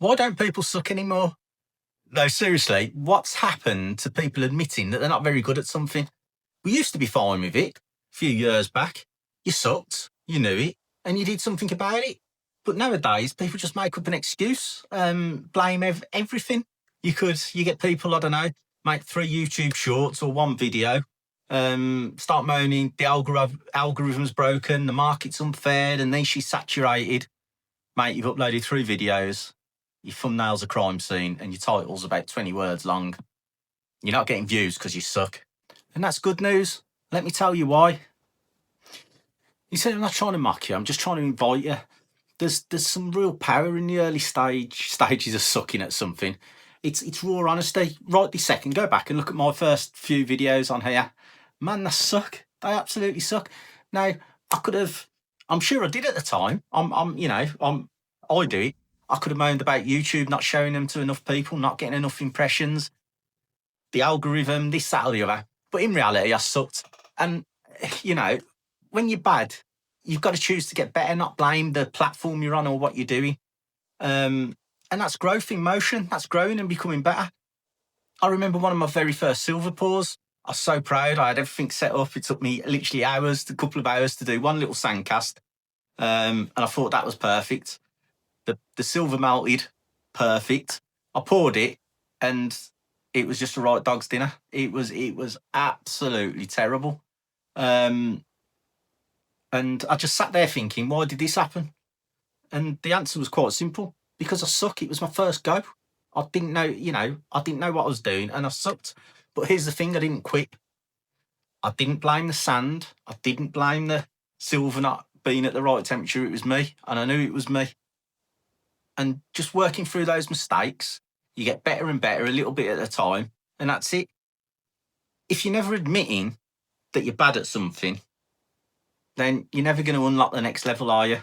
Why don't people suck anymore? No, seriously, what's happened to people admitting that they're not very good at something? We used to be fine with it a few years back. You sucked, you knew it, and you did something about it. But nowadays, people just make up an excuse, blame everything. You get people, I don't know, make 3 YouTube shorts or 1 video, start moaning the algorithm's broken, the market's unfair, and then she's saturated. Mate, you've uploaded 3 videos, your thumbnail's a crime scene, and your title's about 20 words long. You're not getting views because you suck. And that's good news. Let me tell you why. You said I'm not trying to mock you, I'm just trying to invite you. There's some real power in the early stages of sucking at something. It's raw honesty. Right this second, go back and look at my first few videos on here. Man, they suck. They absolutely suck. Now, I'm sure I did at the time. I do it. I could have moaned about YouTube not showing them to enough people, not getting enough impressions, the algorithm, this, that, or the other. But in reality, I sucked. And, when you're bad, you've got to choose to get better, not blame the platform you're on or what you're doing. And that's growth in motion. That's growing and becoming better. I remember one of my very first silver pours. I was so proud. I had everything set up. It took me literally a couple of hours to do one little sandcast. And I thought that was perfect. The silver melted, perfect. I poured it and it was just a right dog's dinner. It was absolutely terrible. And I just sat there thinking, why did this happen? And the answer was quite simple. Because I suck. It was my first go. I didn't know what I was doing and I sucked. But here's the thing, I didn't quit. I didn't blame the sand. I didn't blame the silver not being at the right temperature. It was me. And I knew it was me. And just working through those mistakes, you get better and better a little bit at a time. And that's it. If you're never admitting that you're bad at something, then you're never going to unlock the next level, are you?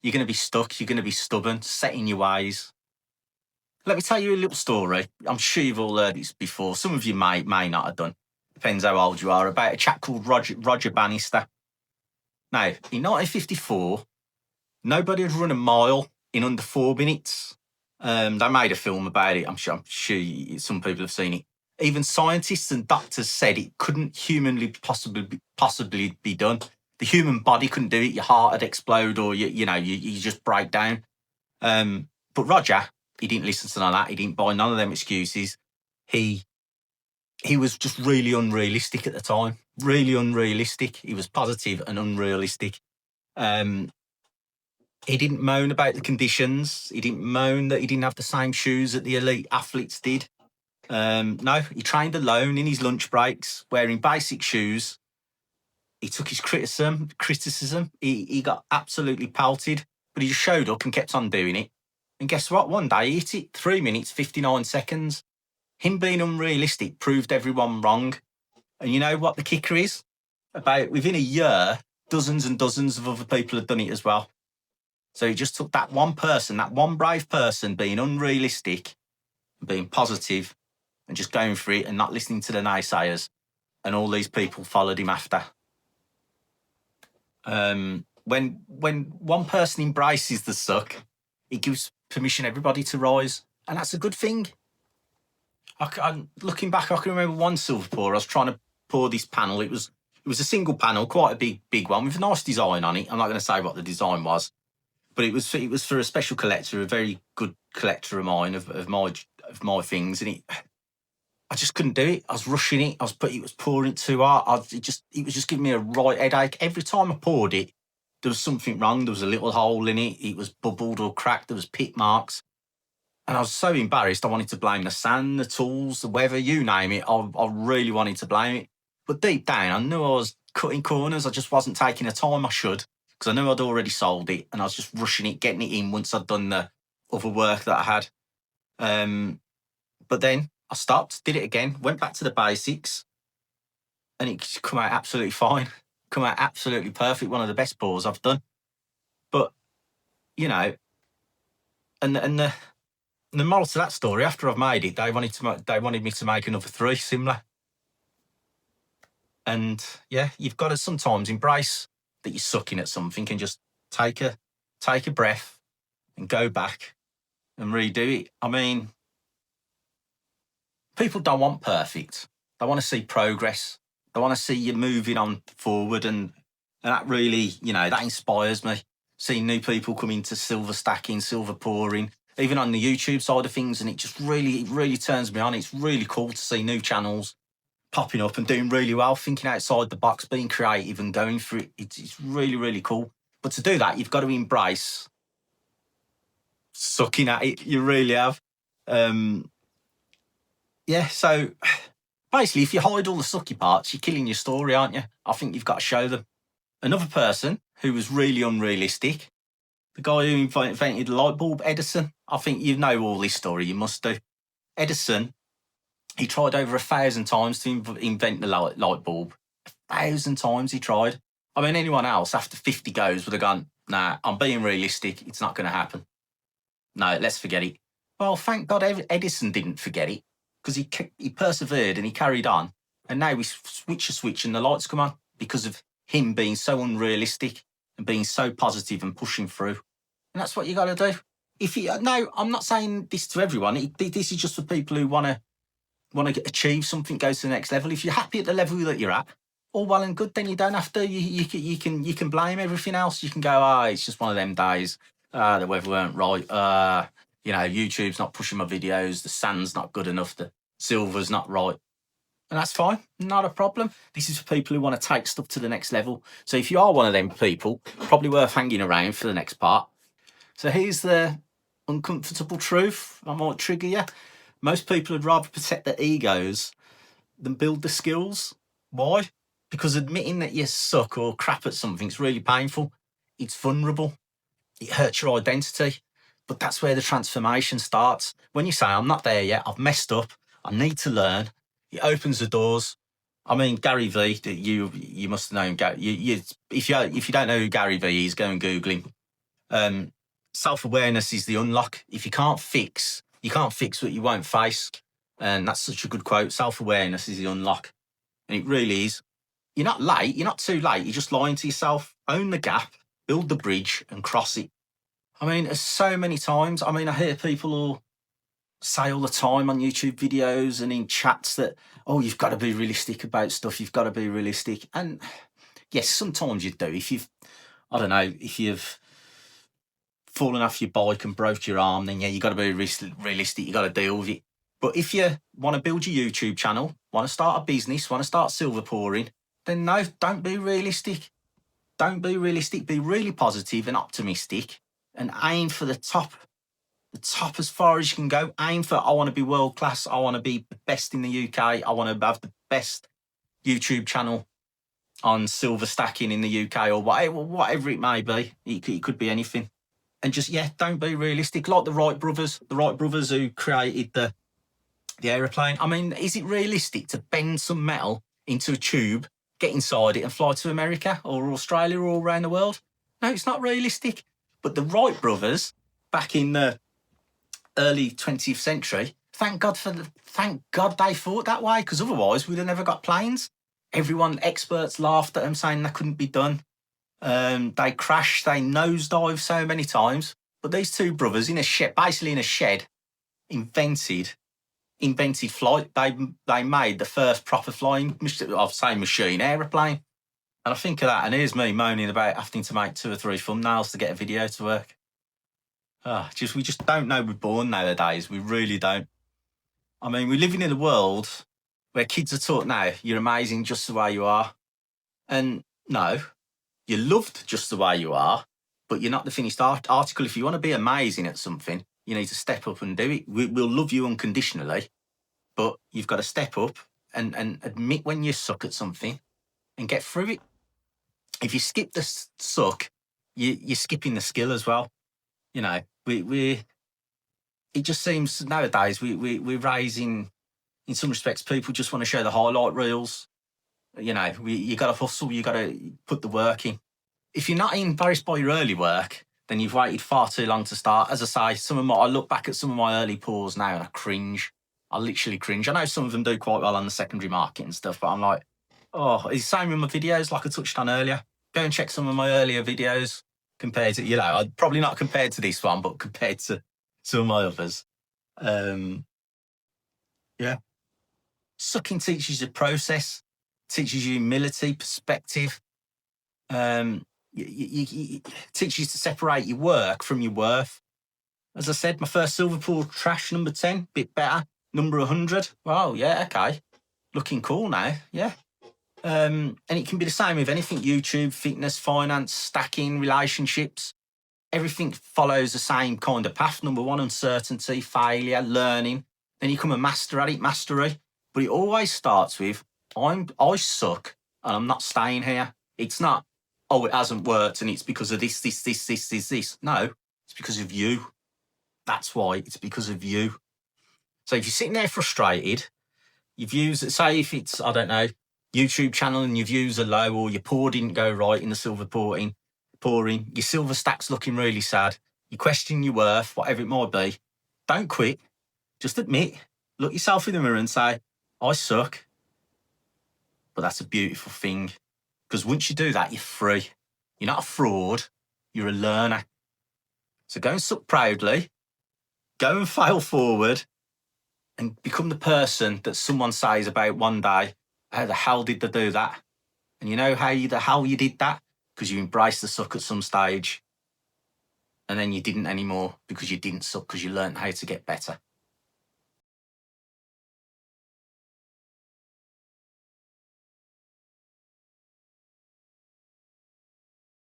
You're going to be stuck. You're going to be stubborn, set in your ways. Let me tell you a little story. I'm sure you've all heard this before. Some of you may not have done. Depends how old you are. About a chap called Roger Bannister. Now, in 1954, nobody had run a mile in under 4 minutes. They made a film about it. I'm sure some people have seen it. Even scientists and doctors said it couldn't humanly possibly be done. The human body couldn't do it. Your heart would explode, or you just break down. But Roger, he didn't listen to none of that. He didn't buy none of them excuses. He was just really unrealistic at the time. Really unrealistic. He was positive and unrealistic. He didn't moan about the conditions. He didn't moan that he didn't have the same shoes that the elite athletes did. No, he trained alone in his lunch breaks, wearing basic shoes. He took his criticism. He got absolutely pelted, but he just showed up and kept on doing it. And guess what? One day he hit it 3 minutes, 59 seconds. Him being unrealistic proved everyone wrong. And you know what the kicker is? About within a year, dozens and dozens of other people had done it as well. So he just took that one person, that one brave person being unrealistic, being positive, and just going for it and not listening to the naysayers. And all these people followed him after. When one person embraces the suck, it gives permission everybody to rise, and that's a good thing. Looking back, I can remember one silver pour. I was trying to pour this panel. It was a single panel, quite a big one with a nice design on it. I'm not going to say what the design was, but it was for a special collector, a very good collector of mine of my things, and I just couldn't do it. I was rushing it. It was pouring too hard. It was just giving me a right headache. Every time I poured it, there was something wrong. There was a little hole in it. It was bubbled or cracked. There was pit marks. And I was so embarrassed. I wanted to blame the sand, the tools, the weather, you name it. I really wanted to blame it. But deep down, I knew I was cutting corners. I just wasn't taking the time I should, because I knew I'd already sold it. And I was just rushing it, getting it in once I'd done the other work that I had. But then I stopped, did it again, went back to the basics, and it come out absolutely fine. Come out absolutely perfect. One of the best pours I've done. But, and the moral to that story, after I've made it, they wanted me to make another 3 similar. And yeah, you've got to sometimes embrace that you're sucking at something and just take a breath and go back and redo it. I mean, people don't want perfect. They want to see progress. They want to see you moving on forward, and that really, that inspires me. Seeing new people come into silver stacking, silver pouring, even on the YouTube side of things, and it really turns me on. It's really cool to see new channels popping up and doing really well, thinking outside the box, being creative and going for it. It's really cool. But to do that, you've got to embrace sucking at it. You really have. So basically, if you hide all the sucky parts, you're killing your story, aren't you? I think you've got to show them. Another person who was really unrealistic, the guy who invented the light bulb, Edison. I think you know all this story, you must do. Edison, he tried over 1,000 times to invent the light bulb. 1,000 times he tried. I mean, anyone else after 50 goes would have gone, nah, I'm being realistic, it's not going to happen. No, let's forget it. Well, thank God Edison didn't forget it, because he persevered and he carried on. And now we switch a switch and the lights come on because of him being so unrealistic and being so positive and pushing through. And that's what you got to do. No, I'm not saying this to everyone. This is just for people who want to achieve something, go to the next level. If you're happy at the level that you're at, all well and good. Then you don't have to. You can blame everything else. You can go, it's just one of them days. The weather weren't right. YouTube's not pushing my videos. The sand's not good enough. The silver's not right. And that's fine, not a problem. This is for people who want to take stuff to the next level. So if you are one of them people, probably worth hanging around for the next part. So here's the uncomfortable truth. I might trigger you. Most people would rather protect their egos than build the skills. Why? Because admitting that you suck or crap at something is really painful. It's vulnerable. It hurts your identity. But that's where the transformation starts. When you say, I'm not there yet, I've messed up, I need to learn, it opens the doors. I mean, Gary Vee, you must have known. If you don't know who Gary Vee is, go and Google him. Self-awareness is the unlock. If you can't fix what you won't face. And that's such a good quote. Self-awareness is the unlock. And it really is. You're not late. You're not too late. You're just lying to yourself. Own the gap, build the bridge and cross it. I mean, there's so many times. I mean, I hear people all say all the time on YouTube videos and in chats that, you've got to be realistic about stuff. You've got to be realistic. And yes, sometimes you do. If you've fallen off your bike and broke your arm, then you've got to be realistic. You've got to deal with it. But if you want to build your YouTube channel, want to start a business, want to start silver pouring, then no, don't be realistic. Don't be realistic. Be really positive and optimistic and aim for the top as far as you can go. Aim for, I want to be world class. I want to be the best in the UK. I want to have the best YouTube channel on silver stacking in the UK or whatever it may be. It could be anything. And just, don't be realistic. Like the Wright Brothers who created the aeroplane. I mean, is it realistic to bend some metal into a tube, get inside it and fly to America or Australia or all around the world? No, it's not realistic. But the Wright Brothers, back in the early 20th century, thank God they thought that way, because otherwise we'd have never got planes. Experts laughed at them, saying that couldn't be done. They crashed, they nosedived so many times. But these two brothers basically in a shed, invented flight. They made the first proper flying machine, aeroplane. And I think of that, and here's me moaning about having to make 2 or 3 thumbnails to get a video to work. We just don't know we're born nowadays. We really don't. I mean, we're living in a world where kids are taught now, you're amazing just the way you are. And no, you're loved just the way you are, but you're not the finished article. If you want to be amazing at something, you need to step up and do it. We'll love you unconditionally, but you've got to step up and admit when you suck at something and get through it. If you skip the suck, you're skipping the skill as well. It just seems nowadays we're raising, in some respects, people just want to show the highlight reels. You got to hustle, you got to put the work in. If you're not embarrassed by your early work, then you've waited far too long to start. As I say, I look back at some of my early pours now and I cringe. I literally cringe. I know some of them do quite well on the secondary market and stuff, but I'm like, it's the same with my videos, like I touched on earlier. Go and check some of my earlier videos compared to, probably not compared to this one, but compared to Some of my others. Yeah. Sucking teaches you process, teaches you humility, perspective. Teaches you to separate your work from your worth. As I said, my first silver pool trash, number 10, bit better. Number 100, well, yeah, okay. Looking cool now, yeah. And it can be the same with anything: YouTube, fitness, finance, stacking, relationships. Everything follows the same kind of path. Number 1, uncertainty, failure, learning. Then you become a master at it, mastery. But it always starts with, I suck and I'm not staying here. It's not, oh, it hasn't worked and it's because of this. No, it's because of you. That's why. It's because of you. So if you're sitting there frustrated, your views, say if it's, I don't know, YouTube channel and your views are low, or your pour didn't go right in the silver pouring, your silver stack's looking really sad, you question your worth, whatever it might be, don't quit. Just admit, look yourself in the mirror and say, I suck. But that's a beautiful thing, because once you do that, you're free. You're not a fraud, you're a learner. So go and suck proudly, go and fail forward, and become the person that someone says about one day, how the hell did they do that? And you know how the hell you did that? Because you embraced the suck at some stage, and then you didn't anymore because you didn't suck, because you learned how to get better.